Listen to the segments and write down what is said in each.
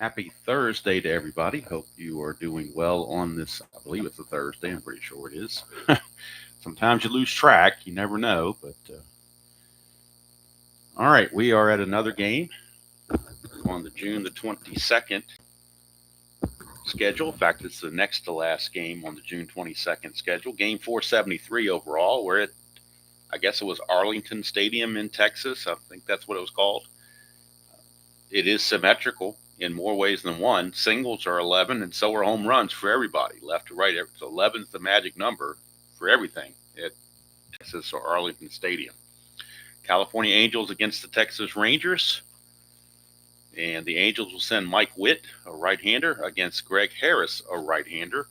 Happy Thursday to everybody. Hope you are doing well on this. I believe it's a Thursday. I'm pretty sure it is. Sometimes you lose track. You never know. But all right, we are at another game on the June the 22nd schedule. In fact, it's the next to last game on the June 22nd schedule. Game 473 overall. We're at, I guess it was Arlington Stadium in Texas. I think that's what it was called. It is symmetrical in more ways than one. Singles are 11, and so are home runs for everybody, left to right. So 11 is the magic number for everything at Texas or Arlington Stadium. California Angels against the Texas Rangers. And the Angels will send Mike Witt, a right-hander, against Greg Harris, a right-hander.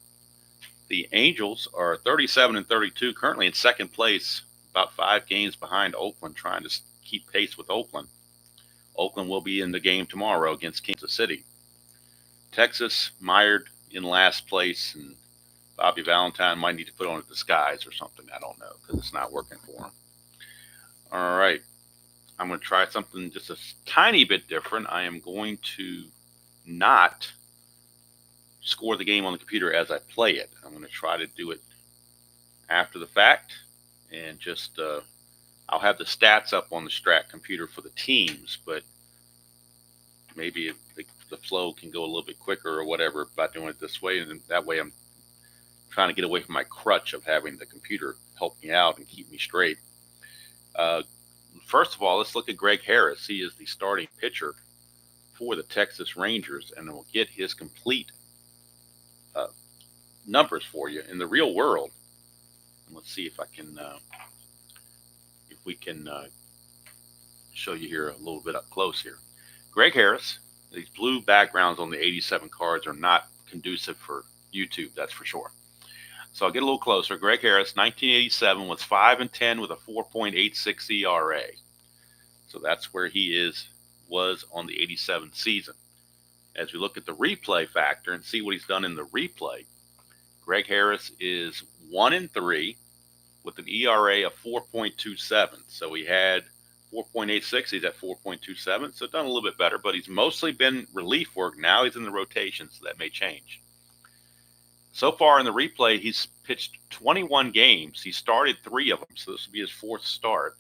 The Angels are 37 and 32, currently in second place, about 5 games behind Oakland, trying to keep pace with Oakland. Oakland will be in the game tomorrow against Kansas City. Texas mired in last place, and Bobby Valentine might need to put on a disguise or something. I don't know, because it's not working for him. All right. I'm going to try something just a tiny bit different. I am going to not score the game on the computer as I play it. I'm going to try to do it after the fact, and just I'll have the stats up on the Strat computer for the teams, but maybe the flow can go a little bit quicker or whatever by doing it this way. And that way I'm trying to get away from my crutch of having the computer help me out and keep me straight. First of all, let's look at Greg Harris. He is the starting pitcher for the Texas Rangers, and we'll get his complete numbers for you in the real world. And let's see if I can, if we can show you here a little bit up close here. Greg Harris, these blue backgrounds on the 87 cards are not conducive for YouTube, that's for sure. So I'll get a little closer. Greg Harris, 1987, was 5-10 with a 4.86 ERA. So that's where he was on the 87 season. As we look at the replay factor and see what he's done in the replay, Greg Harris is 1-3 with an ERA of 4.27. So he had 4.86. He's at 4.27. So done a little bit better, but he's mostly been relief work. Now he's in the rotation, so that may change. So far in the replay, he's pitched 21 games. He started 3 of them, so this will be his 4th start.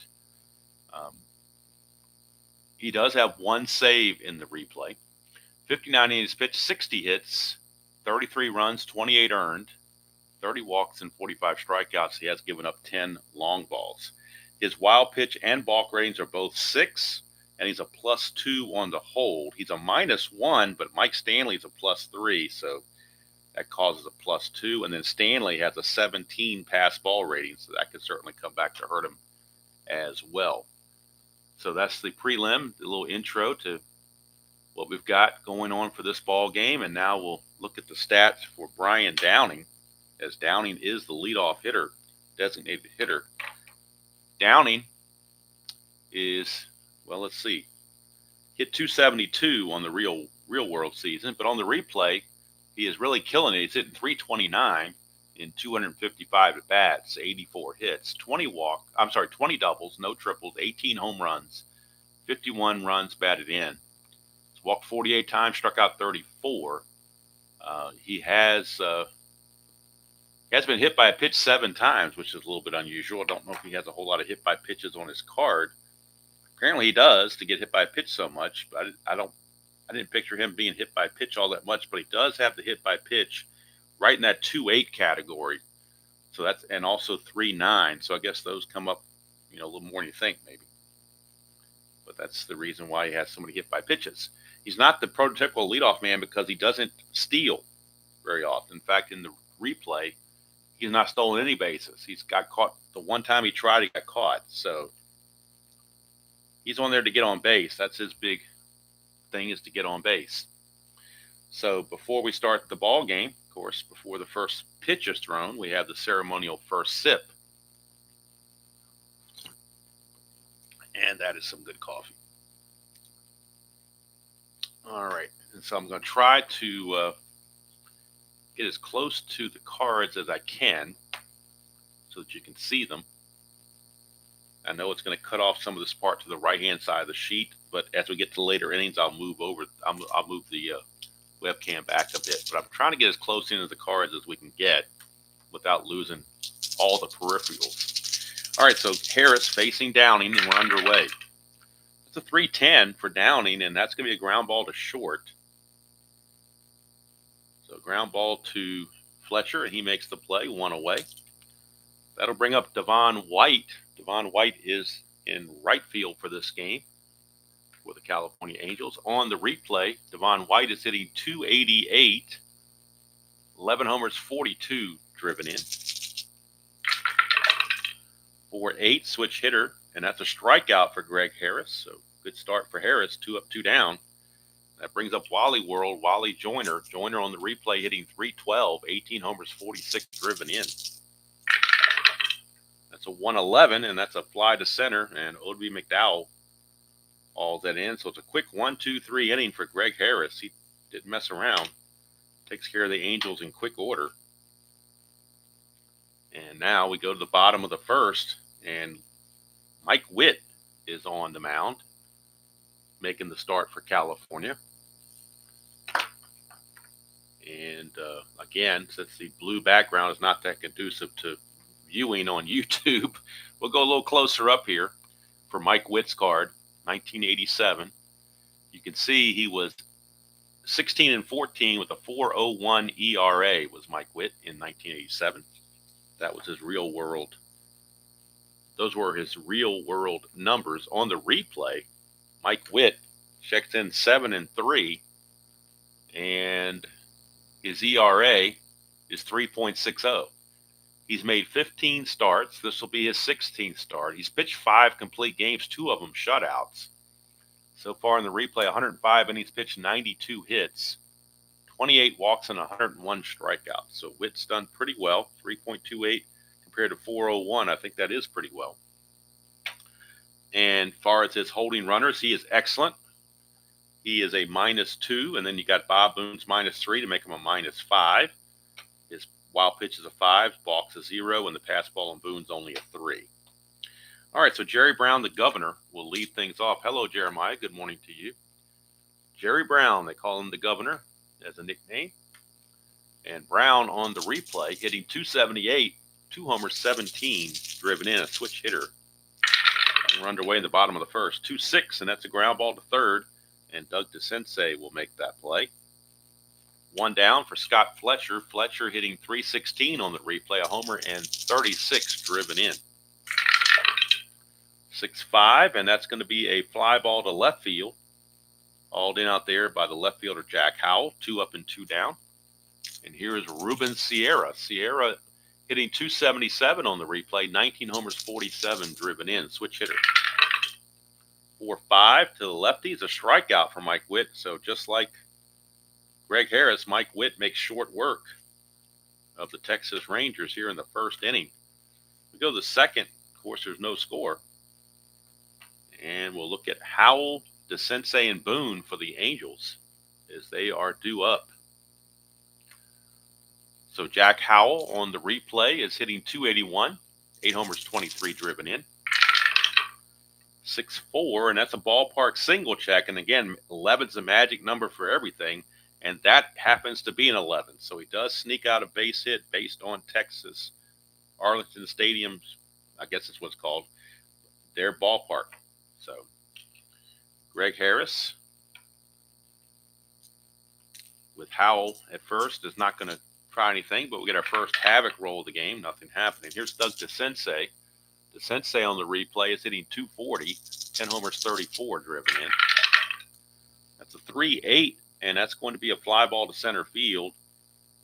He does have 1 save in the replay. 59 innings pitched, 60 hits, 33 runs, 28 earned, 30 walks, and 45 strikeouts. He has given up 10 long balls. His wild pitch and balk ratings are both 6, and he's a +2 on the hold. He's a -1, but Mike Stanley's a +3, so that causes a +2. And then Stanley has a 17 pass ball rating, so that could certainly come back to hurt him as well. So that's the prelim, the little intro to what we've got going on for this ball game. And now we'll look at the stats for Brian Downing, as Downing is the leadoff hitter, designated hitter. Downing is, well, let's see, hit 272 on the real world season, but on the replay, he is really killing it. He's hitting 329 in 255 at bats, 84 hits, 20 doubles, no triples, 18 home runs, 51 runs batted in. He's walked 48 times, struck out 34. He has been hit by a pitch 7 times, which is a little bit unusual. I don't know if he has a whole lot of hit by pitches on his card. Apparently he does, to get hit by a pitch so much, but I didn't picture him being hit by pitch all that much, but he does have the hit by pitch right in that 2.8 category. So that's, and also 3.9. So I guess those come up, a little more than you think maybe. But that's the reason why he has so many hit by pitches. He's not the prototypical leadoff man because he doesn't steal very often. In fact, in the replay, he's not stolen any bases. He's got caught the one time he tried, he got caught. So he's on there to get on base. That's his big thing, is to get on base. So before we start the ball game, of course, before the first pitch is thrown, we have the ceremonial first sip. And that is some good coffee. All right. And so I'm going to try to get as close to the cards as I can so that you can see them. I know it's going to cut off some of this part to the right-hand side of the sheet, but as we get to later innings, I'll move over. I'll move the webcam back a bit. But I'm trying to get as close into the cards as we can get without losing all the peripherals. All right, so Harris facing Downing, and we're underway. It's a 3-10 for Downing, and that's going to be a ground ball to short. So ground ball to Fletcher, and he makes the play, 1 away. That'll bring up Devon White. Devon White is in right field for this game for the California Angels. On the replay, Devon White is hitting 288, 11 homers, 42 driven in. 4-8 switch hitter, and that's a strikeout for Greg Harris. So good start for Harris, 2 up, 2 down. That brings up Wally World, Wally Joyner. Joyner on the replay hitting 312, 18 homers, 46 driven in. That's a 111, and that's a fly to center, and Odeby McDowell all that in. So it's a quick 1-2-3 inning for Greg Harris. He didn't mess around. Takes care of the Angels in quick order. And now we go to the bottom of the first, and Mike Witt is on the mound, making the start for California. And again, since the blue background is not that conducive to viewing on YouTube, we'll go a little closer up here for Mike Witt's card, 1987. You can see he was 16-14 with a 4.01 ERA was Mike Witt in 1987. That was his real world. Those were his real world numbers. On the replay, Mike Witt checks in 7-3, and his ERA is 3.60. He's made 15 starts. This will be his 16th start. He's pitched 5 complete games, 2 of them shutouts. So far in the replay, 105 innings pitched, 92 hits, 28 walks, and 101 strikeouts. So Witt's done pretty well, 3.28 compared to 4.01. I think that is pretty well. And as far as his holding runners, he is excellent. He is a -2, and then you got Bob Boone's -3 to make him a -5. His wild pitch is a 5, balks a 0, and the pass ball on Boone's only a 3. All right, so Jerry Brown, the governor, will lead things off. Hello, Jeremiah. Good morning to you. Jerry Brown, they call him the governor as a nickname. And Brown on the replay, hitting 278, 2 homers, 17 driven in, a switch hitter. We're underway in the bottom of the first. 2-6, and that's a ground ball to third. And Doug DeSensei will make that play. 1 down for Scott Fletcher. Fletcher hitting 316 on the replay, a homer and 36 driven in. 6-5, and that's going to be a fly ball to left field. Hauled in out there by the left fielder Jack Howell. 2 up and 2 down. And here is Ruben Sierra. Sierra hitting 277 on the replay, 19 homers, 47 driven in. Switch hitter. 4-5 to the lefty is a strikeout for Mike Witt. So just like Greg Harris, Mike Witt makes short work of the Texas Rangers here in the first inning. We go to the second. Of course, there's no score. And we'll look at Howell, DeSensei, and Boone for the Angels as they are due up. So Jack Howell on the replay is hitting 281, 8 homers, 23 driven in. 6-4, and that's a ballpark single check. And again, 11's the magic number for everything, and that happens to be an 11. So he does sneak out a base hit based on Texas, Arlington Stadium's, I guess it's what's called, their ballpark. So Greg Harris with Howell at first is not going to try anything, but we get our first havoc roll of the game. Nothing happening. Here's Doug DeSensei. DeSensei on the replay is hitting 240, 10 homers, 34 driven in. That's a 3-8, and that's going to be a fly ball to center field.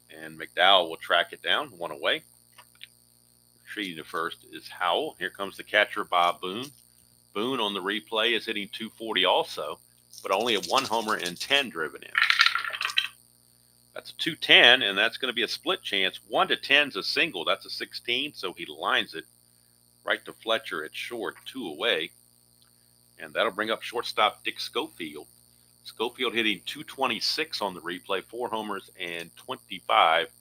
And McDowell will track it down, 1 away. Retreating to first is Howell. Here comes the catcher, Bob Boone. Boone on the replay is hitting 240 also, but only a 1 homer and 10 driven in. That's a 210, and that's going to be a split chance. 1 to 10 is a single. That's a 16, so he lines it right to Fletcher at short, 2 away. And that'll bring up shortstop Dick Schofield. Schofield hitting 226 on the replay, 4 homers and 25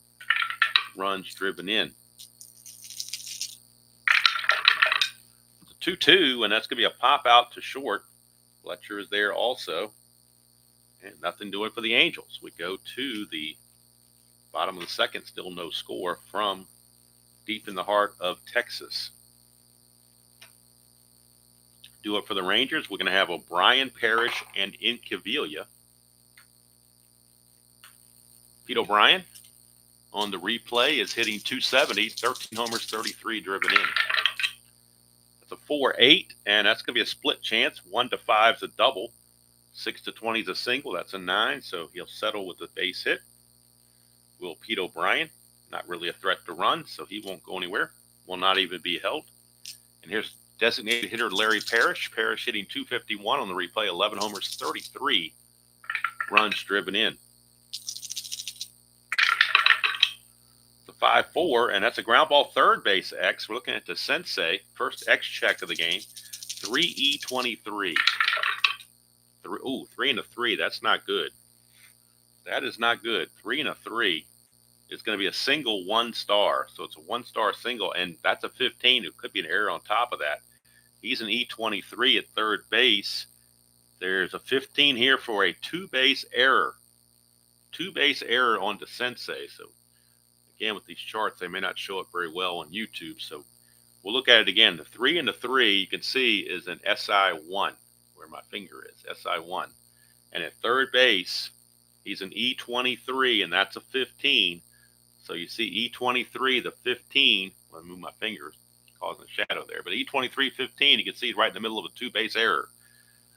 runs driven in. 2-2, and that's going to be a pop out to short. Fletcher is there also. And nothing doing for the Angels. We go to the bottom of the second, still no score from deep in the heart of Texas. Do it for the Rangers. We're going to have O'Brien, Parrish, and Incaviglia. Pete O'Brien on the replay is hitting 270, 13 homers, 33 driven in. That's a 4-8, and that's going to be a split chance. 1-5 is a double. 6-20 is a single. That's a 9, so he'll settle with the base hit. Will Pete O'Brien, not really a threat to run, so he won't go anywhere. Will not even be held. And here's designated hitter Larry Parrish. Parrish hitting 251 on the replay, 11 homers, 33 runs driven in. It's a 5-4, and that's a ground ball third base X. We're looking at the Sensei, first X check of the game, 3E23. 3 and a 3. That's not good. That is not good. 3 and a 3 is going to be a single 1-star. So it's a 1-star single, and that's a 15. It could be an error on top of that. He's an E23 at third base. There's a 15 here for a two-base error. Two-base error on the Sensei. So again, with these charts, they may not show it very well on YouTube. So we'll look at it again. The 3 and the 3 you can see is an SI1. Where my finger is, SI1. And at third base, he's an E23, and that's a 15. So you see E23, the 15. Let me move my fingers, causing a shadow there. But E23, 15, you can see right in the middle of a two-base error.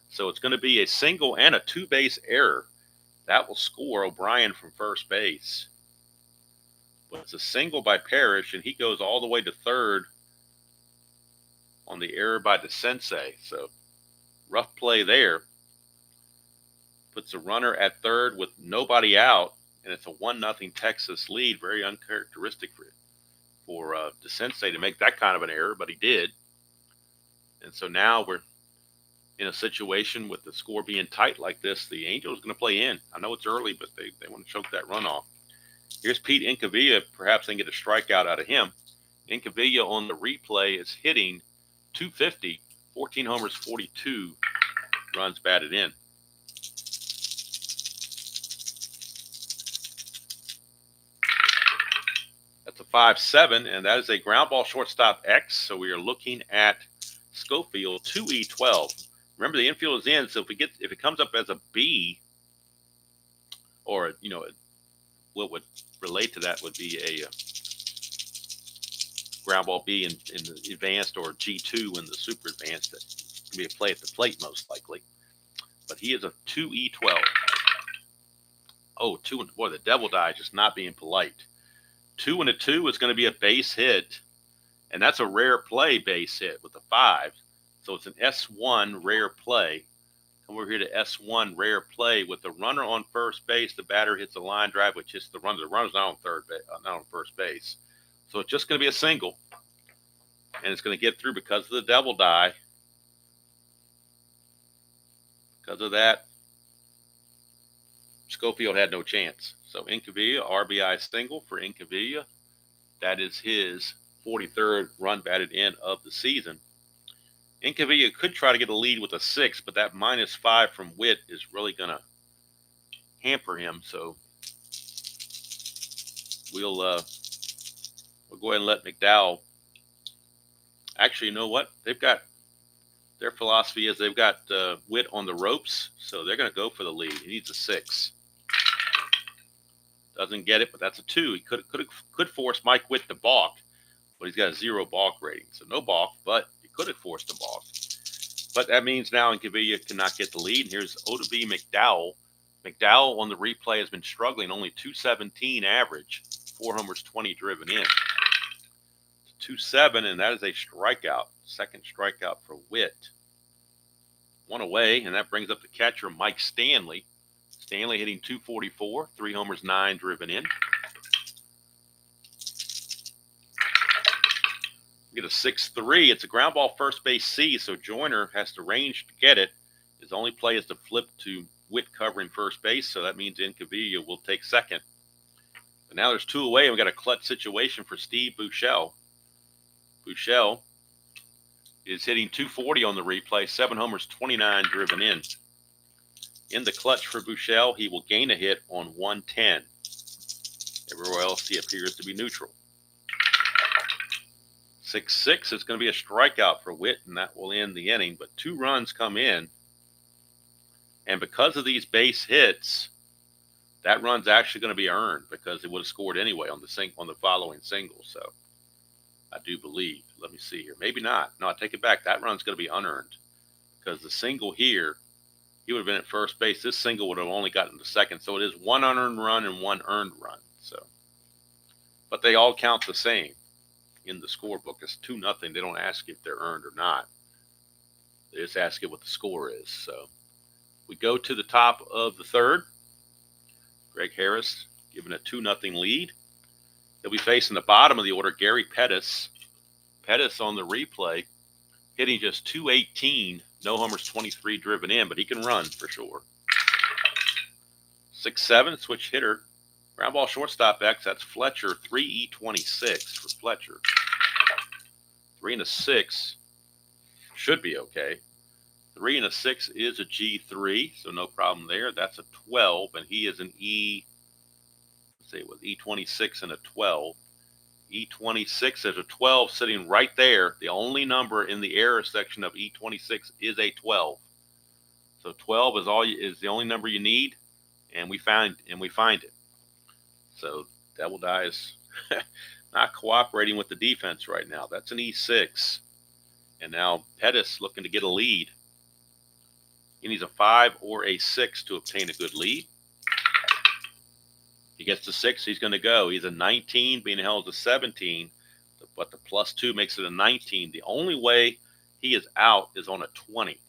So it's going to be a single and a two-base error. That will score O'Brien from first base. But it's a single by Parrish, and he goes all the way to third on the error by the Sensei. So rough play there. Puts a runner at third with nobody out, and it's a 1-0 Texas lead. Very uncharacteristic for the Sensei to make that kind of an error, but he did. And so now we're in a situation with the score being tight like this. The Angels are going to play in. I know it's early, but they want to choke that run off. Here's Pete Incaviglia. Perhaps they can get a strikeout out of him. Incaviglia on the replay is hitting 250. 14 homers, 42 runs batted in. That's a 5-7, and that is a ground ball shortstop X. So we are looking at Schofield 2E12. Remember, the infield is in, so if it comes up as a B, or what would relate to that would be a ground ball B in the advanced, or G2 in the super advanced. That can be a play at the plate most likely. But he is a 2E12. Oh, 2 and boy, the devil die just not being polite. 2 and a 2 is going to be a base hit, and that's a rare play base hit with a 5. So it's an S1 rare play. Come over here to S1 rare play with the runner on first base. The batter hits a line drive, which hits the runner. The runner's not on first base. So it's just going to be a single, and it's going to get through because of the devil die. Because of that, Schofield had no chance. So Incaviglia, RBI single for Incaviglia. That is his 43rd run batted in of the season. Incaviglia could try to get a lead with a 6, but that -5 from Witt is really going to hamper him. So we'll go ahead and let McDowell. Actually, you know what? They've got their philosophy is they've got Witt on the ropes, so they're going to go for the lead. He needs a 6. Doesn't get it, but that's a 2. He could force Mike Witt to balk, but he's got a 0 balk rating, so no balk. But he could have forced a balk. But that means now Incaviglia cannot get the lead. And here's O-B McDowell. McDowell on the replay has been struggling, only 217 average, 4 homers, 20 driven in. 2-7, and that is a strikeout. Second strikeout for Witt. 1 away, and that brings up the catcher, Mike Stanley. Stanley hitting 244, 3 homers, 9 driven in. We get a 6-3. It's a ground ball first base C, so Joyner has to range to get it. His only play is to flip to Witt covering first base, so that means Incaviglia will take second. But now there's 2 away, and we got a clutch situation for Steve Buechele. Buechele is hitting 240 on the replay, 7 homers, 29 driven in. In the clutch for Buechele, he will gain a hit on 110. Everywhere else, he appears to be neutral. 6-6 is going to be a strikeout for Witt, and that will end the inning. But 2 runs come in, and because of these base hits, that run's actually going to be earned because it would have scored anyway on the following single. So I do believe. Let me see here. Maybe not. No, I take it back. That run's going to be unearned because the single here, he would have been at first base. This single would have only gotten to second. So it is 1 unearned run and 1 earned run. So, but they all count the same in the scorebook. It's 2-0. They don't ask if they're earned or not. They just ask you what the score is. So we go to the top of the third. Greg Harris given a 2-0 lead. He'll be facing the bottom of the order, Gary Pettis. Pettis on the replay, hitting just 218, no homers, 23 driven in, but he can run for sure. 6-7, switch hitter. Ground ball shortstop X, that's Fletcher, 3E26 for Fletcher. 3 and a 6 should be okay. 3 and a 6 is a G3, so no problem there. That's a 12, and he is an E26 and a 12. E26 is a 12 sitting right there. The only number in the error section of E26 is a 12. So 12 is the only number you need, and we find it. So Devil Die is not cooperating with the defense right now. That's an E6. And now Pettis looking to get a lead. He needs a 5 or a 6 to obtain a good lead. He gets to 6, he's going to go. He's a 19, being held to 17, but the +2 makes it a 19. The only way he is out is on a 20.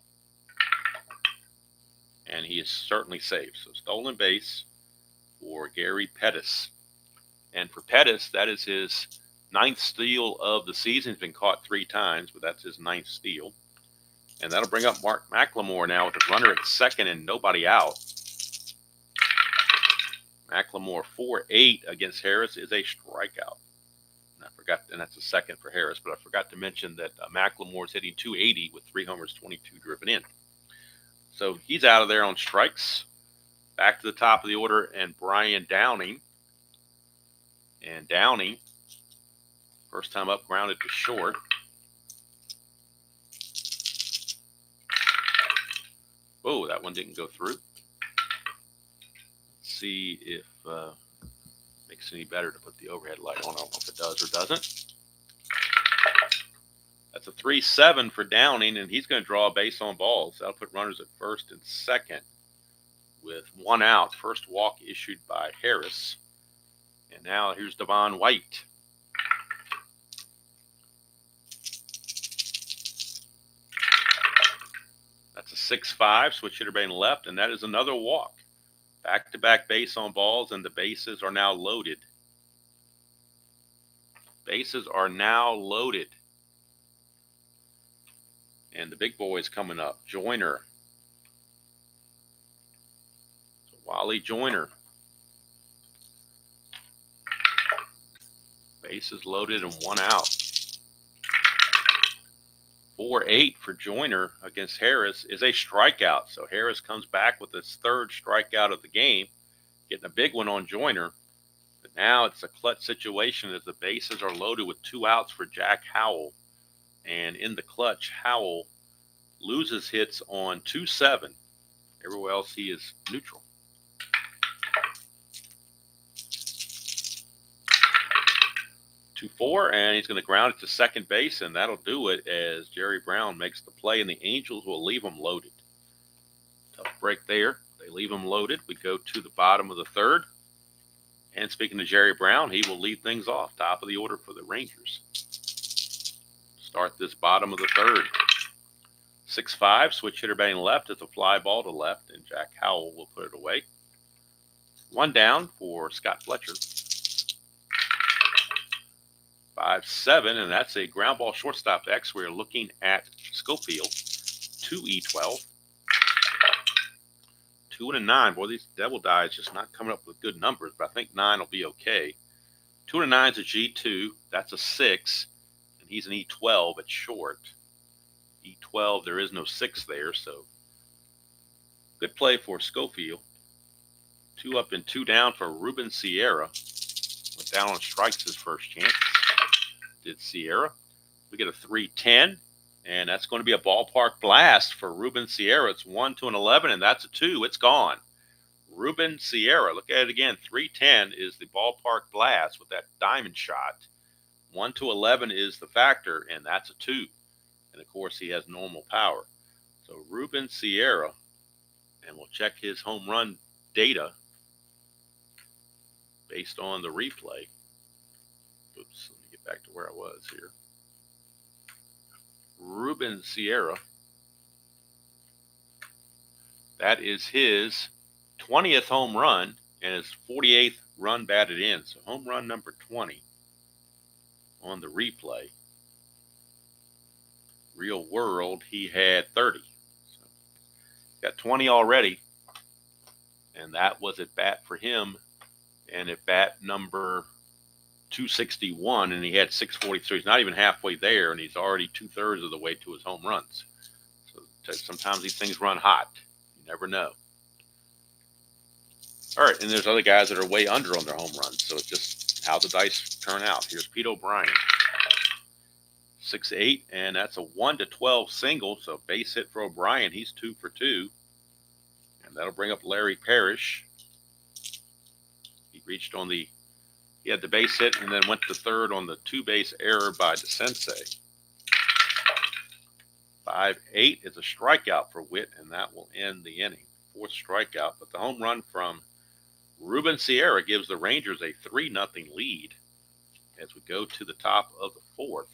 And he is certainly safe. So stolen base for Gary Pettis. And for Pettis, that is his 9th steal of the season. He's been caught 3 times, but that's his 9th steal. And that'll bring up Mark McLemore now with a runner at second and nobody out. McLemore 4-8 against Harris is a strikeout. And that's a second for Harris, but I forgot to mention that McLemore is hitting 280 with 3 homers, 22 driven in. So he's out of there on strikes. Back to the top of the order, and Brian Downing. And Downing, first time up, grounded to short. Oh, that one didn't go through. Let's see if it makes it any better to put the overhead light on. I don't know if it does or doesn't. That's a 3-7 for Downing, and he's going to draw a base on balls. That'll put runners at first and second with 1 out. First walk issued by Harris. And now here's Devon White. That's a 6-5, switch hitter batting left, and that is another walk. Back-to-back base on balls, and the bases are now loaded. Bases are now loaded. And the big boy is coming up, Joyner. So Wally Joyner. Bases loaded and 1 out. 4-8 for Joyner against Harris is a strikeout. So Harris comes back with his 3rd strikeout of the game, getting a big one on Joyner. But now it's a clutch situation as the bases are loaded with 2 outs for Jack Howell. And in the clutch, Howell loses hits on 2-7. Everywhere else he is neutral. 2-4, and he's going to ground it to second base, and that'll do it as Jerry Brown makes the play, and the Angels will leave him loaded. Tough break there. They leave him loaded. We go to the bottom of the 3rd. And speaking to Jerry Brown, he will lead things off. Top of the order for the Rangers. Start this bottom of the 3rd. 6-5, switch hitter batting left. It's a fly ball to left, and Jack Howell will put it away. 1 down for Scott Fletcher. 5-7, and that's a ground ball shortstop X. We're looking at Schofield, 2E12. 2 and a 9. Boy, these Devil Dies just not coming up with good numbers, but I think 9 will be okay. 2 and a 9 is a G2. That's a 6, and he's an E12 at short. E12, there is no 6 there, so good play for Schofield. 2 up and 2 down for Ruben Sierra. Went down on strikes his first chance. Did Sierra. We get a 3-10, and that's going to be a ballpark blast for Ruben Sierra. It's 1 to an 11, and that's a 2. It's gone. Ruben Sierra, look at it again. 3-10 is the ballpark blast with that diamond shot. 1 to 11 is the factor, and that's a 2. And of course, he has normal power. So Ruben Sierra, and we'll check his home run data based on the replay. Oops, let me get back to where I was here. Ruben Sierra, that is his 20th home run and his 48th run batted in. So home run number 20 on the replay. Real world, he had 30. So got 20 already, and that was at bat for him, and at bat number 261, and he had 643. He's not even halfway there, and he's already 2/3 of the way to his home runs. So sometimes these things run hot. You never know. All right, and there's other guys that are way under on their home runs, so it's just how the dice turn out. Here's Pete O'Brien. 6-8, and that's a 1 to 12 single, so base hit for O'Brien. He's 2 for 2, and that'll bring up Larry Parrish. He reached on the, he had the base hit and then went to third on the 2-base error by DeSensei. 5-8 is a strikeout for Witt, and that will end the inning. 4th strikeout, but the home run from Ruben Sierra gives the Rangers a 3-0 lead as we go to the top of the 4th.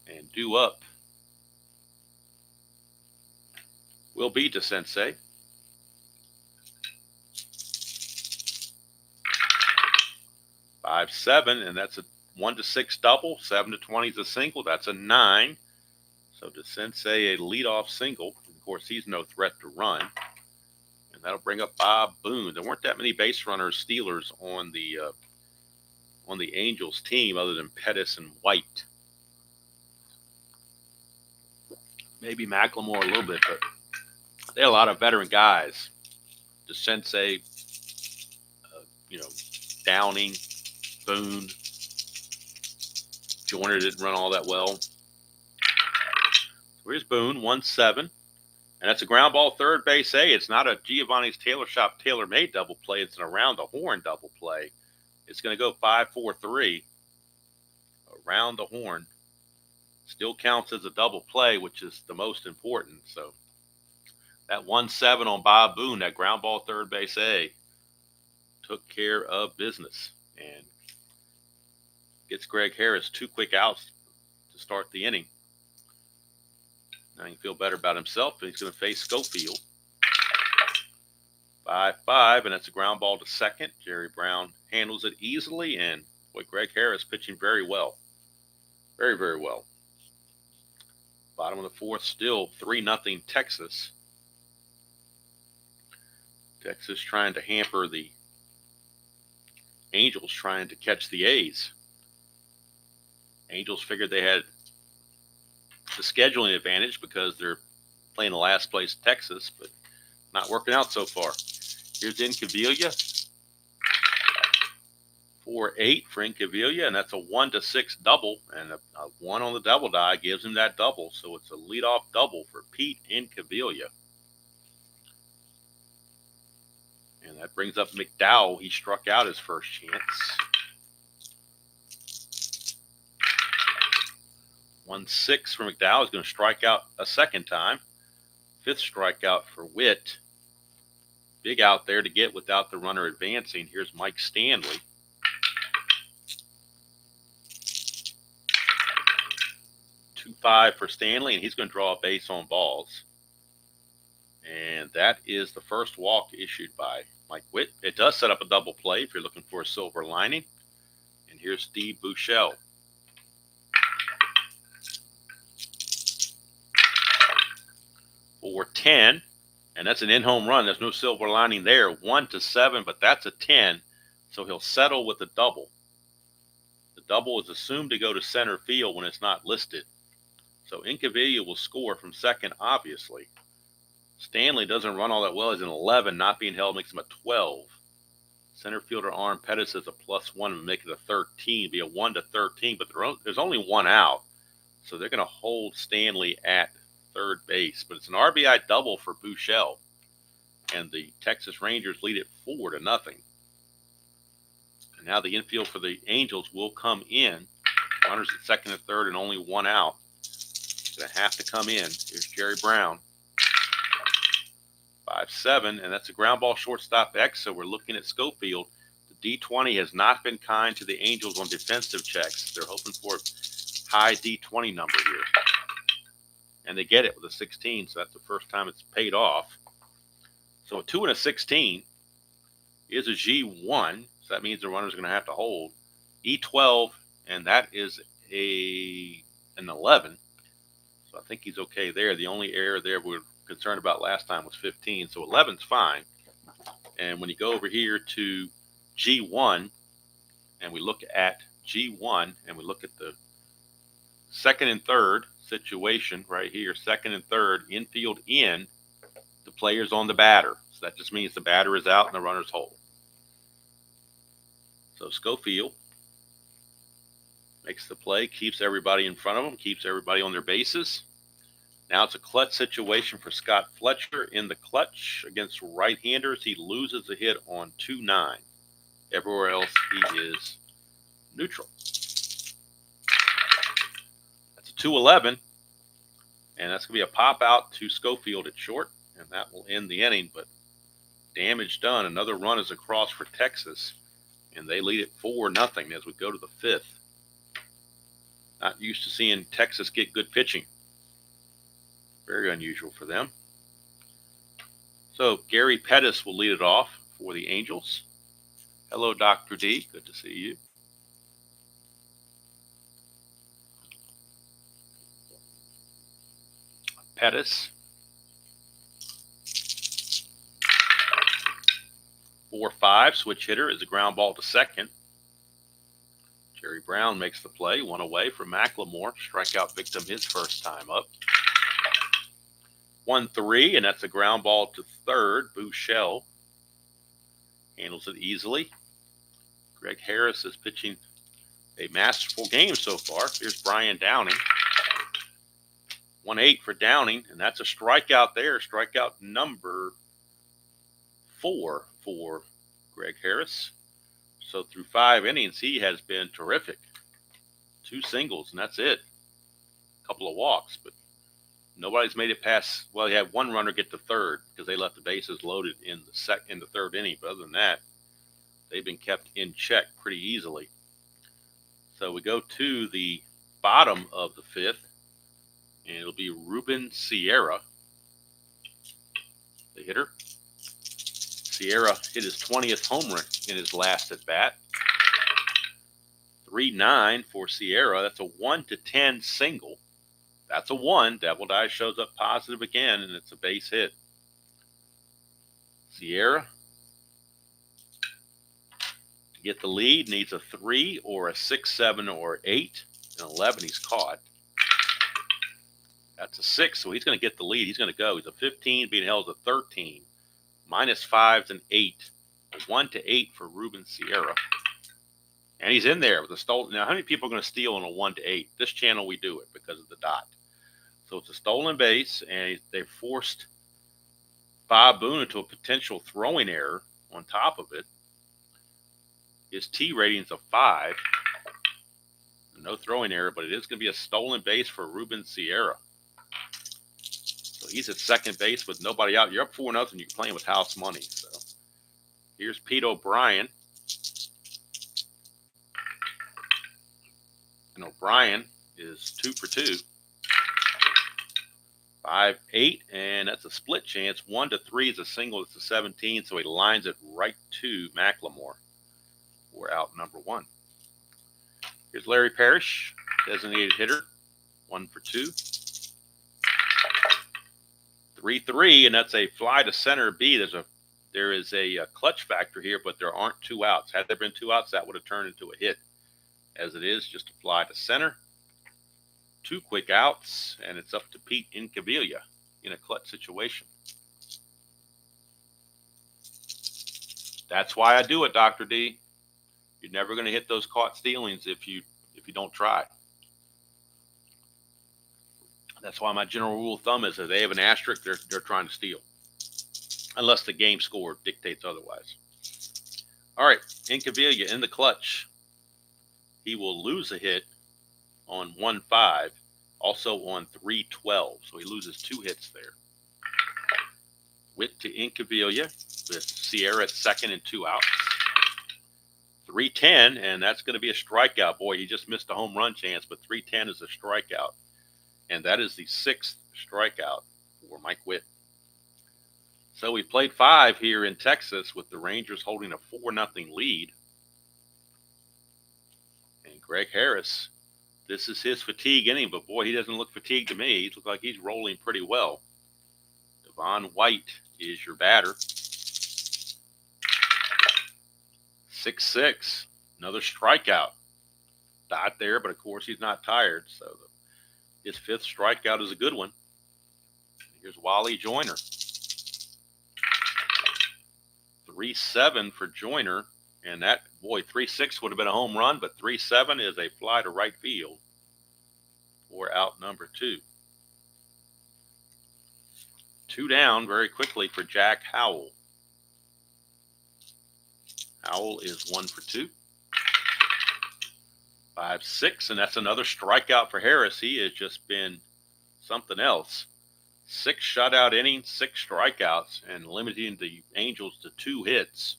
And due up will be DeSensei. 5-7, and that's a 1 to 6 double. 7 to 20 is a single. That's a 9. So DeSensei a leadoff single. Of course, he's no threat to run. And that'll bring up Bob Boone. There weren't that many base runners, stealers on the Angels team other than Pettis and White. Maybe McLemore a little bit, but they had a lot of veteran guys. DeSensei, Downing, Boone. Joyner didn't run all that well. Here's Boone, 1-7. And that's a ground ball third base A. It's not a Giovanni's Tailor Shop tailor-made double play. It's an around the horn double play. It's going to go 5-4-3. Around the horn. Still counts as a double play, which is the most important. So that 1-7 on Bob Boone, that ground ball third base A, took care of business and gets Greg Harris 2 quick outs to start the inning. Now he can feel better about himself, and he's going to face Schofield. 5-5, and that's a ground ball to second. Jerry Brown handles it easily, and boy, Greg Harris pitching very well. Very, very well. Bottom of the 4th, still 3-0 Texas. Texas trying to hamper the Angels, trying to catch the A's. Angels figured they had the scheduling advantage because they're playing the last place Texas, but not working out so far. Here's Incaviglia. 4-8 for Incaviglia, and that's a 1 to 6 double, and a 1 on the double die gives him that double, so it's a leadoff double for Pete Incaviglia. And that brings up McDowell. He struck out his first chance. 1-6 for McDowell. He's going to strike out a second time. 5th strikeout for Witt. Big out there to get without the runner advancing. Here's Mike Stanley. 2-5 for Stanley, and he's going to draw a base on balls. And that is the first walk issued by Mike Witt. It does set up a double play if you're looking for a silver lining. And here's Steve Buechele. 4-10, and that's an in-home run. There's no silver lining there. 1 to 7, but that's a 10, so he'll settle with a double. The double is assumed to go to center field when it's not listed. So Incaviglia will score from second, obviously. Stanley doesn't run all that well. He's an 11. Not being held makes him a 12. Center fielder Arm Pettis is a +1 and make it a 13. Be a 1 to 13, but there's only one out. So they're going to hold Stanley at third base. But it's an RBI double for Buechele. And the Texas Rangers lead it 4-0. And now the infield for the Angels will come in. Runners at second and third and only one out. Going to have to come in. Here's Jerry Brown. 5-7, and that's a ground ball shortstop X, so we're looking at Schofield. The D20 has not been kind to the Angels on defensive checks. They're hoping for a high D20 number here. And they get it with a 16, so that's the first time it's paid off. So a 2 and a 16 is a G1, so that means the runner's going to have to hold. E12, and that is an 11. So I think he's okay there. The only error there we're concerned about last time was 15, so 11's fine. And when you go over here to G1, and we look at G1, and we look at the second and third situation right here, second and third, infield in, the player's on the batter. So that just means the batter is out and the runner's hold. So Schofield makes the play, keeps everybody in front of him, keeps everybody on their bases. Now it's a clutch situation for Scott Fletcher. In the clutch against right-handers, he loses a hit on 2-9. Everywhere else, he is neutral. That's a 2-11, and that's going to be a pop out to Schofield at short, and that will end the inning, but damage done. Another run is across for Texas, and they lead it 4-0 as we go to the fifth. Not used to seeing Texas get good pitching. Very unusual for them. So Gary Pettis will lead it off for the Angels. Hello, Dr. D. Good to see you. Pettis. 4-5, switch hitter is a ground ball to second. Jerry Brown makes the play, one away from McLemore. Strikeout victim his first time up. 1-3, and that's a ground ball to third. Buechele handles it easily. Greg Harris is pitching a masterful game so far. Here's Brian Downing. 1-8 for Downing, and that's a strikeout there. Strikeout number 4 for Greg Harris. So through 5 innings, he has been terrific. 2 singles, and that's it. A couple of walks, but nobody's made it past. Well, he had one runner get to third because they left the bases loaded in the third inning. But other than that, they've been kept in check pretty easily. So we go to the bottom of the fifth, and it'll be Ruben Sierra, the hitter. Sierra hit his 20th home run in his last at bat. 3-9 for Sierra. That's a 1-10 single. That's a 1. Devil Die shows up positive again, and it's a base hit. Sierra, to get the lead, needs a 3 or a 6, 7, or 8. And 11 he's caught. That's a 6, so he's going to get the lead. He's going to go. He's a 15, being held as a 13. -5's an 8. A 1-8 for Ruben Sierra. And he's in there with a stolen. Now, how many people are going to steal on a 1-8? This channel, we do it because of the dot. So it's a stolen base, and they've forced Bob Boone into a potential throwing error on top of it. His T rating's a 5. No throwing error, but it is going to be a stolen base for Ruben Sierra. So he's at second base with nobody out. You're up 4-0. You're playing with house money. So here's Pete O'Brien. And O'Brien is 2 for 2. 5-8, and that's a split chance. 1-3 is a single. It's a 17, so he lines it right to McLemore. We're out number 1. Here's Larry Parrish, designated hitter. 1 for 2. 3-3, and that's a fly to center B. There is a clutch factor here, but there aren't 2 outs. Had there been 2 outs, that would have turned into a hit. As it is, just a fly to center. 2 quick outs, and it's up to Pete Incaviglia in a clutch situation. That's why I do it, Dr. D. You're never going to hit those caught stealings if you don't try. That's why my general rule of thumb is that they have an asterisk, they're trying to steal, unless the game score dictates otherwise. All right, Incaviglia in the clutch. He will lose a hit on 1-5, also on 3-12, so he loses 2 hits there. Witt to Incaviglia with Sierra at second and 2 outs. 3-10, and that's going to be a strikeout. Boy, he just missed a home run chance, but 3-10 is a strikeout. And that is the 6th strikeout for Mike Witt. So we played 5 here in Texas with the Rangers holding a 4-0 lead. And Greg Harris, this is his fatigue inning, but boy, he doesn't look fatigued to me. He looks like he's rolling pretty well. Devon White is your batter. 6-6, another strikeout. Dot there, but of course he's not tired, so his 5th strikeout is a good one. Here's Wally Joyner. 3-7 for Joyner, and that, boy, 3-6 would have been a home run, but 3-7 is a fly to right field for out number 2. 2 down very quickly for Jack Howell. Howell is 1 for 2. 5-6, and that's another strikeout for Harris. He has just been something else. 6 shutout innings, 6 strikeouts, and limiting the Angels to 2 hits.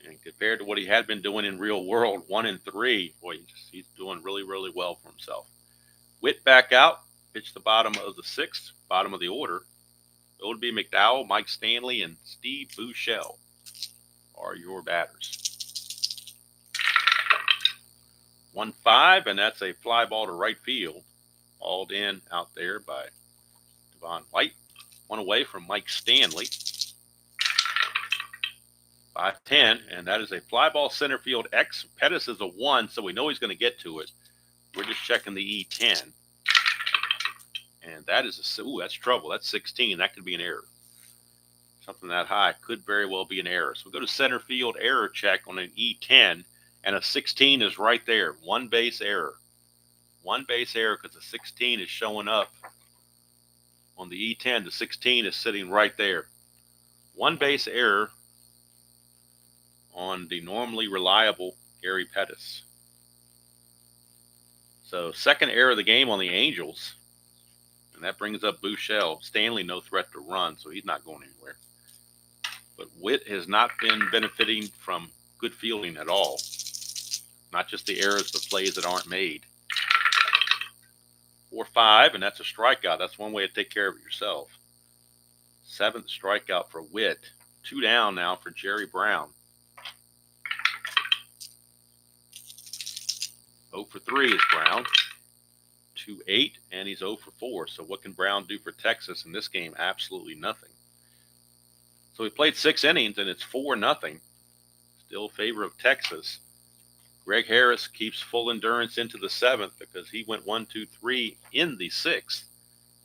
And compared to what he had been doing in real world, 1-3, boy, he's doing really, really well for himself. Witt back out, pitched the bottom of the 6th, bottom of the order. It would be McDowell, Mike Stanley, and Steve Buechele are your batters. 1-5, and that's a fly ball to right field. Hauled in out there by Devon White. 1 away from Mike Stanley. 5-10, and that is a fly ball center field. Pettis is a 1, so we know he's going to get to it. We're just checking the E10. And that is that's trouble. That's 16. That could be an error. Something that high could very well be an error. So we go to center field error check on an E10, and a 16 is right there. 1 base error. 1 base error because the 16 is showing up on the E10. The 16 is sitting right there. 1 base error on the normally reliable Gary Pettis. So 2nd error of the game on the Angels. And that brings up Buechele. Stanley, no threat to run, so he's not going anywhere. But Witt has not been benefiting from good fielding at all. Not just the errors, but plays that aren't made. 4-5, and that's a strikeout. That's one way to take care of it yourself. 7th strikeout for Witt. 2 down now for Jerry Brown. 0 for 3 is Brown. 2-8, and he's 0 for 4. So what can Brown do for Texas in this game? Absolutely nothing. So he played 6 innings, and it's 4-0. Still in favor of Texas. Greg Harris keeps full endurance into the 7th because he went 1, 2, 3 in the 6th.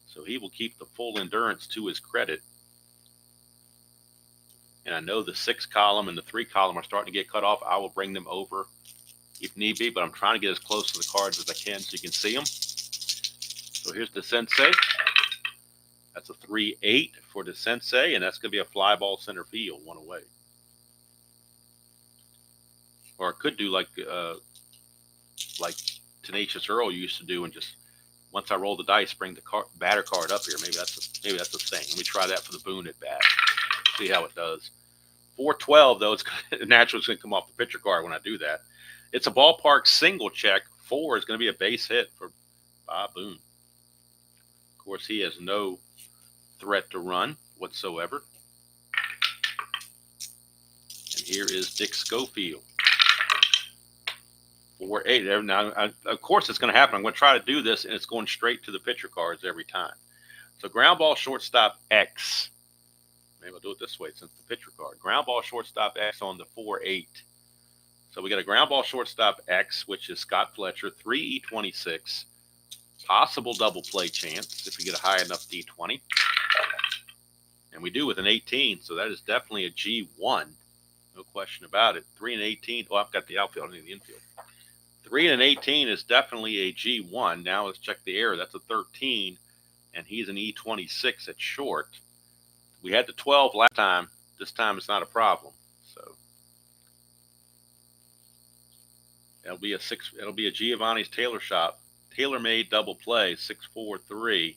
So he will keep the full endurance to his credit. And I know the 6 column and the 3 column are starting to get cut off. I will bring them over if need be, but I'm trying to get as close to the cards as I can so you can see them. So here's the Sensei. That's a 3-8 for the Sensei, and that's going to be a fly ball center field, 1 away. Or it could do like Tenacious Earl used to do, and just once I roll the dice, bring the batter card up here. Maybe that's the thing. Let me try that for the Boone at bat. See how it does. 4-12 though, it's naturally going to come off the pitcher card when I do that. It's a ballpark single check. 4 is going to be a base hit for Bob Boone. Of course, he has no threat to run whatsoever. And here is Dick Schofield. 4-8. Now, of course, it's going to happen. I'm going to try to do this, and it's going straight to the pitcher cards every time. So ground ball, shortstop, X. Maybe I'll do it this way since the pitcher card. Ground ball, shortstop, X on the 4-8. So we got a ground ball shortstop X, which is Scott Fletcher, 3E26. Possible double play chance if we get a high enough D20. And we do with an 18, so that is definitely a G1. No question about it. 3 and 18. Oh, I've got the outfield, I need the infield. 3 and 18 is definitely a G1. Now let's check the error. That's a 13, and he's an E26 at short. We had the 12 last time. This time it's not a problem. So it'll be a Giovanni's Tailor Shop, tailor-made double play, 6-4-3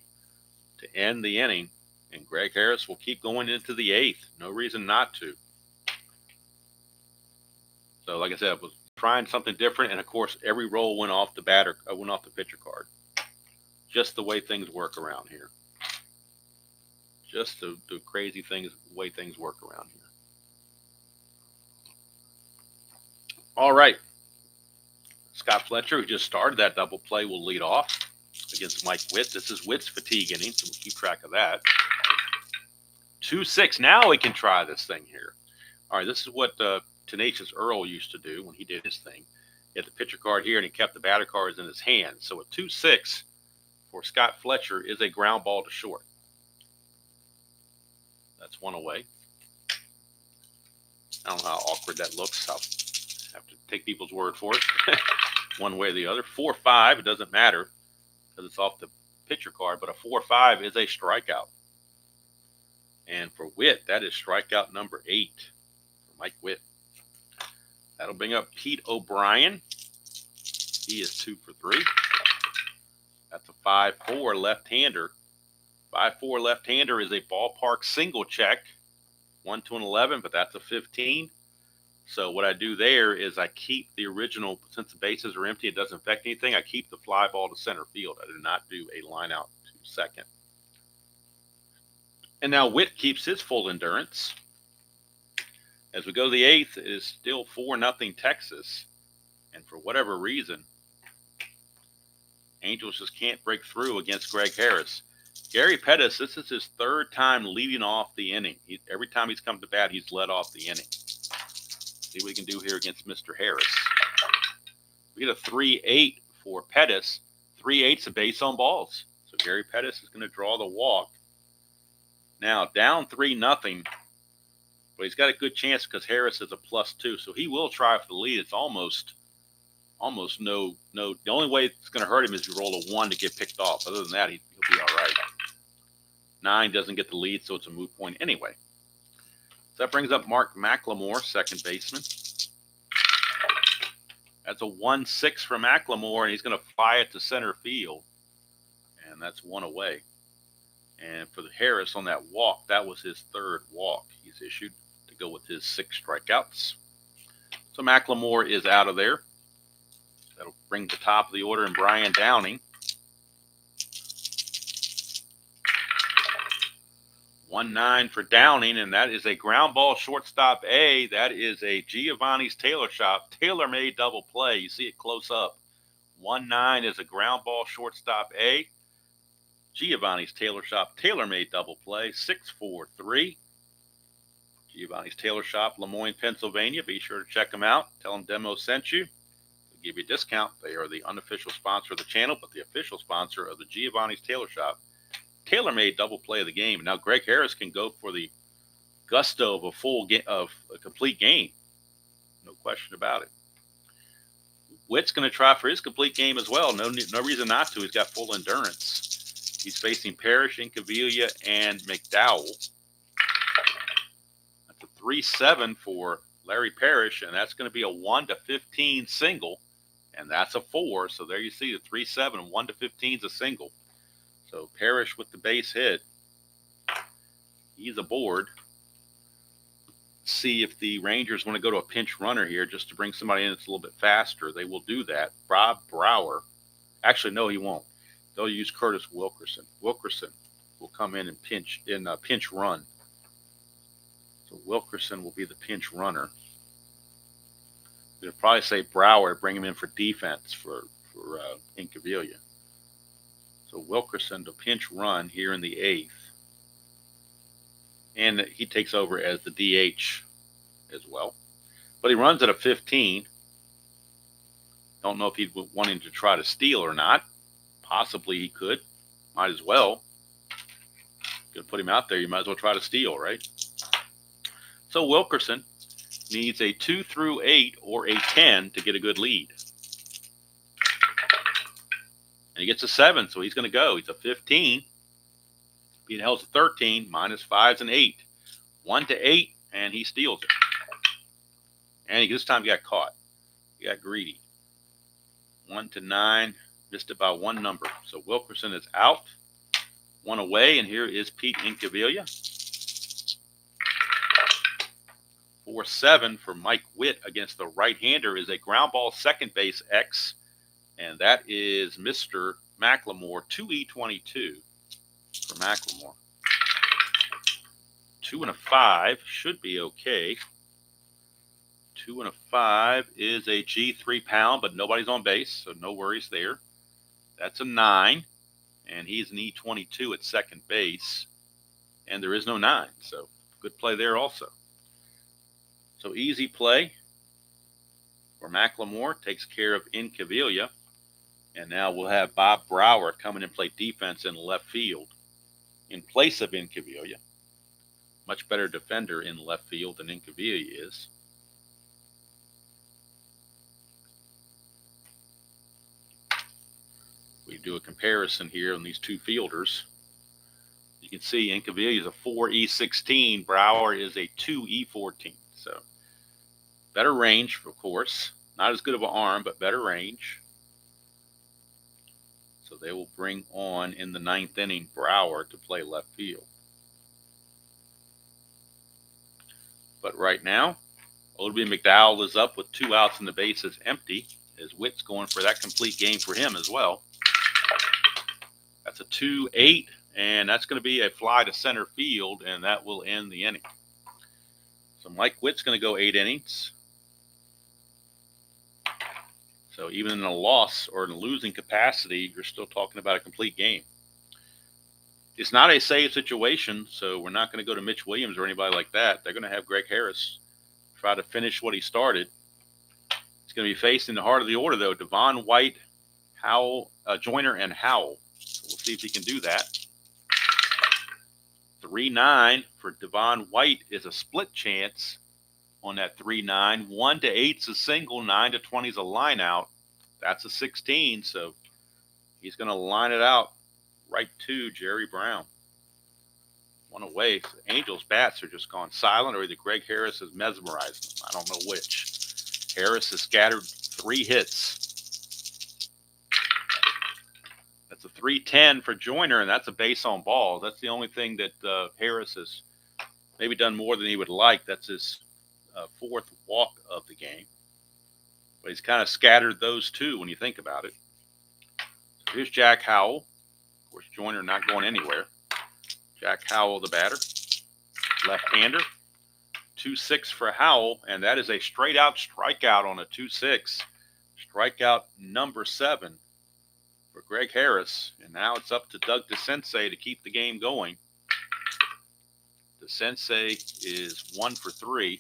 to end the inning. And Greg Harris will keep going into the 8th. No reason not to. So, like I said, I was trying something different, and of course, every roll went off the pitcher card. Just the way things work around here. Just the crazy way things work around here. All right. Scott Fletcher, who just started that double play, will lead off against Mike Witt. This is Witt's fatigue inning, so we'll keep track of that. 2-6. Now we can try this thing here. All right, this is what Tenacious Earl used to do when he did his thing. He had the pitcher card here, and he kept the batter cards in his hand. So a 2-6 for Scott Fletcher is a ground ball to short. That's one away. I don't know how awkward that looks. I'll have to take people's word for it. One way or the other. 4-5, it doesn't matter because it's off the pitcher card, but a 4-5 is a strikeout. And for Witt, that is strikeout number 8 for Mike Witt. That'll bring up Pete O'Brien. He is 2 for 3. That's a 5-4 left-hander. 5-4 left-hander is a ballpark single check. 1 to an 11, but that's a 15. So what I do there is I keep the original, since the bases are empty, it doesn't affect anything. I keep the fly ball to center field. I do not do a line out to second. And now Witt keeps his full endurance. As we go to the 8th, it is still 4-0 Texas. And for whatever reason, Angels just can't break through against Greg Harris. Gary Pettis, this is his 3rd time leading off the inning. Every time he's come to bat, he's led off the inning. See what we can do here against Mr. Harris. We get a 3-8 for Pettis. 3-8's a base on balls. So Gary Pettis is going to draw the walk. Now, down 3-0. But he's got a good chance because Harris is a +2. So he will try for the lead. It's almost no. The only way it's going to hurt him is if you roll a 1 to get picked off. Other than that, he'll be all right. 9 doesn't get the lead, so it's a moot point anyway. So that brings up Mark McLemore, second baseman. That's a 1-6 for McLemore, and he's going to fly it to center field. And that's 1 away. And for the Harris on that walk, that was his 3rd walk he's issued to go with his 6 strikeouts. So McLemore is out of there. That'll bring the top of the order in Brian Downing. 1-9 for Downing, and that is a ground ball shortstop A. That is a Giovanni's Tailor Shop, tailor-made double play. You see it close up. 1-9 is a ground ball shortstop A. Giovanni's Tailor Shop, tailor-made double play, 6-4-3. Giovanni's Tailor Shop, Lemoyne, Pennsylvania. Be sure to check them out. Tell them Demo sent you. They'll give you a discount. They are the unofficial sponsor of the channel, but the official sponsor of the Giovanni's Tailor Shop. Tailor-made double play of the game. Now Greg Harris can go for the gusto of a complete game. No question about it. Witt's going to try for his complete game as well. No reason not to. He's got full endurance. He's facing Parrish, Incaviglia, and McDowell. That's a 3-7 for Larry Parrish, and that's going to be a 1-15 single, and that's a 4. So there you see the 3-7, 1-15 is a single. So Parrish with the base hit. He's aboard. See if the Rangers want to go to a pinch runner here just to bring somebody in that's a little bit faster. They will do that. Rob Brower. Actually, no, he won't. They'll use Curtis Wilkerson. Wilkerson will come in and pinch run. So Wilkerson will be the pinch runner. They'll probably say Brower, bring him in for defense for Incaviglia. So Wilkerson to pinch run here in the 8th. And he takes over as the DH as well. But he runs at a 15. Don't know if he'd wanting to try to steal or not. Possibly he could. Might as well. Gonna put him out there. You might as well try to steal, right? So Wilkerson needs a 2 through 8 or a 10 to get a good lead. And he gets a 7, so he's going to go. He's a 15. Being held to 13, minus 5's an 8. 1 to 8, and he steals it. And this time he got caught. He got greedy. 1 to 9, missed it by 1 number. So Wilkerson is out. 1 away, and here is Pete Incaviglia. 4-7 for Mike Witt against the right-hander is a ground ball second base X, and that is Mr. McLemore, 2E22 for McLemore. 2 and a 5 should be okay. 2 and a 5 is a G3 pound, but nobody's on base, so no worries there. That's a 9, and he's an E22 at second base, and there is no 9, so good play there also. So easy play for McLemore, takes care of Incaviglia. And now we'll have Bob Brower come in and play defense in left field in place of Incaviglia. Much better defender in left field than Incaviglia is. We do a comparison here on these two fielders. You can see Incaviglia is a 4E16, Brower is a 2E14. So better range, of course. Not as good of an arm, but better range. So they will bring on, in the 9th inning, Brower to play left field. But right now, Oldby McDowell is up with 2 outs and the base is empty, as Witt's going for that complete game for him as well. That's a 2-8, and that's going to be a fly to center field, and that will end the inning. So Mike Witt's going to go 8 innings. So even in a loss or in a losing capacity, you're still talking about a complete game. It's not a save situation, so we're not going to go to Mitch Williams or anybody like that. They're going to have Greg Harris try to finish what he started. He's going to be faced in the heart of the order, though. Devon White, Howell, Joyner, and Howell. So we'll see if he can do that. 3-9 for Devon White is a split chance on that 3-9. 1 to 8's a single, 9 to 20's a line out. That's a 16, so he's going to line it out right to Jerry Brown. 1 away. So Angels' bats are just gone silent, or either Greg Harris has mesmerized them. I don't know which. Harris has scattered 3 hits. That's a 3-10 for Joyner, and that's a base on balls. That's the only thing that Harris has maybe done more than he would like. That's his 4th walk of the game. But he's kind of scattered those 2 when you think about it. So here's Jack Howell. Of course, Joyner not going anywhere. Jack Howell, the batter. Left-hander. 2-6 for Howell, and that is a straight-out strikeout on a 2-6. Strikeout number 7 for Greg Harris. And now it's up to Doug DeSensei to keep the game going. DeSensei is 1 for 3.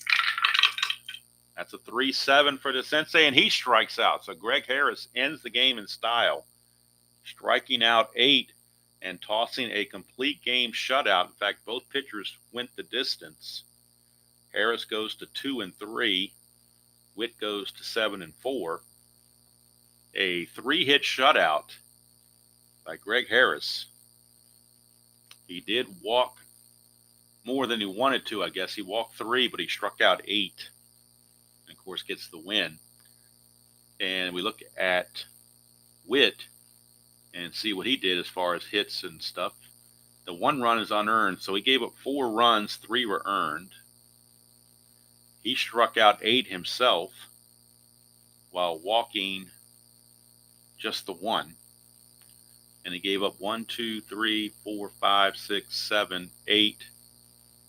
That's a 3-7 for DeSensei, and he strikes out. So Greg Harris ends the game in style, striking out 8 and tossing a complete game shutout. In fact, both pitchers went the distance. Harris goes to 2 and 3. Witt goes to 7 and 4. A 3-hit shutout by Greg Harris. He did walk more than he wanted to, I guess. He walked 3, but he struck out 8. And, of course, gets the win. And we look at Witt and see what he did as far as hits and stuff. The 1 run is unearned, so he gave up 4 runs, 3 were earned. He struck out 8 himself while walking just the 1. And he gave up 1, 2, 3, 4, 5, 6, 7, 8,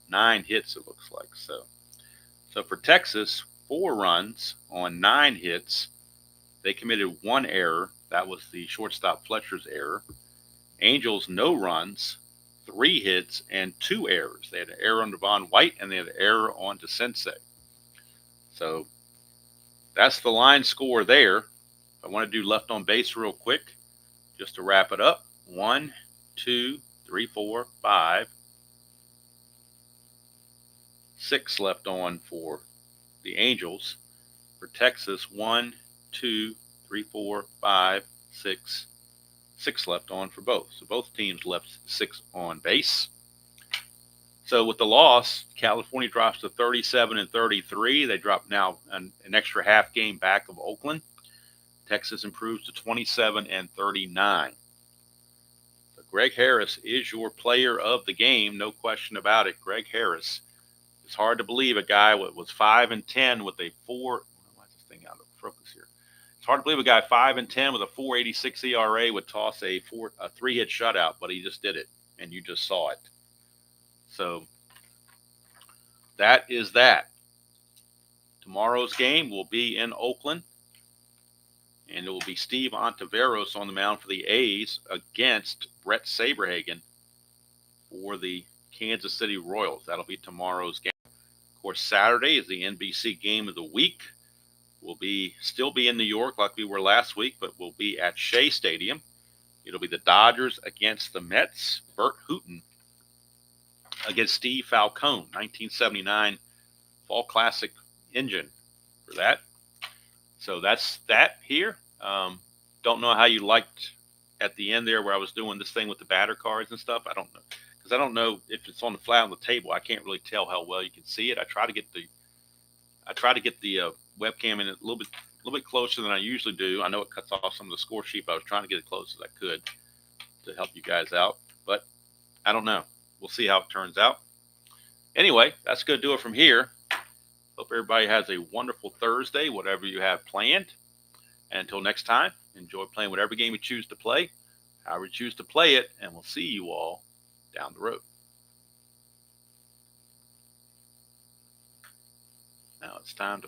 9 hits, it looks like. So for Texas, 4 runs on 9 hits. They committed 1 error. That was the shortstop Fletcher's error. Angels, no runs, 3 hits, and 2 errors. They had an error on Devon White, and they had an error on DeSensei. So that's the line score there. I want to do left on base real quick, just to wrap it up. 1, 2, 3, 4, 5, 6 left on for the Angels. For Texas, 1, 2, 3, 4, 5, 6, 6 left on for both. So both teams left 6 on base. So with the loss, California drops to 37 and 33. They drop now an extra half game back of Oakland. Texas improves to 27 and 39. So Greg Harris is your player of the game, no question about it. Greg Harris. It's hard to believe a guy was 5 and 10 with a 4. Why is this thing out of focus here? It's hard to believe a guy 5 and 10 with a 4.86 ERA would toss a 3-hit shutout, but he just did it, and you just saw it. So that is that. Tomorrow's game will be in Oakland, and it will be Steve Ontiveros on the mound for the A's against Brett Saberhagen for the Kansas City Royals. That'll be tomorrow's game. Of course, Saturday is the NBC game of the week. We'll still be in New York like we were last week, but we'll be at Shea Stadium. It'll be the Dodgers against the Mets. Bert Hooton against Steve Falcone, 1979 Fall Classic engine for that. So that's that here. Don't know how you liked at the end there where I was doing this thing with the batter cards and stuff. I don't know. Because I don't know if it's on the flat on the table. I can't really tell how well you can see it. I try to get the webcam in a little bit closer than I usually do. I know it cuts off some of the score sheet, but I was trying to get as close as I could to help you guys out. But I don't know. We'll see how it turns out. Anyway, that's going to do it from here. Hope everybody has a wonderful Thursday, whatever you have planned. And until next time, enjoy playing whatever game you choose to play, however you choose to play it, and we'll see you all down the road. Now it's time to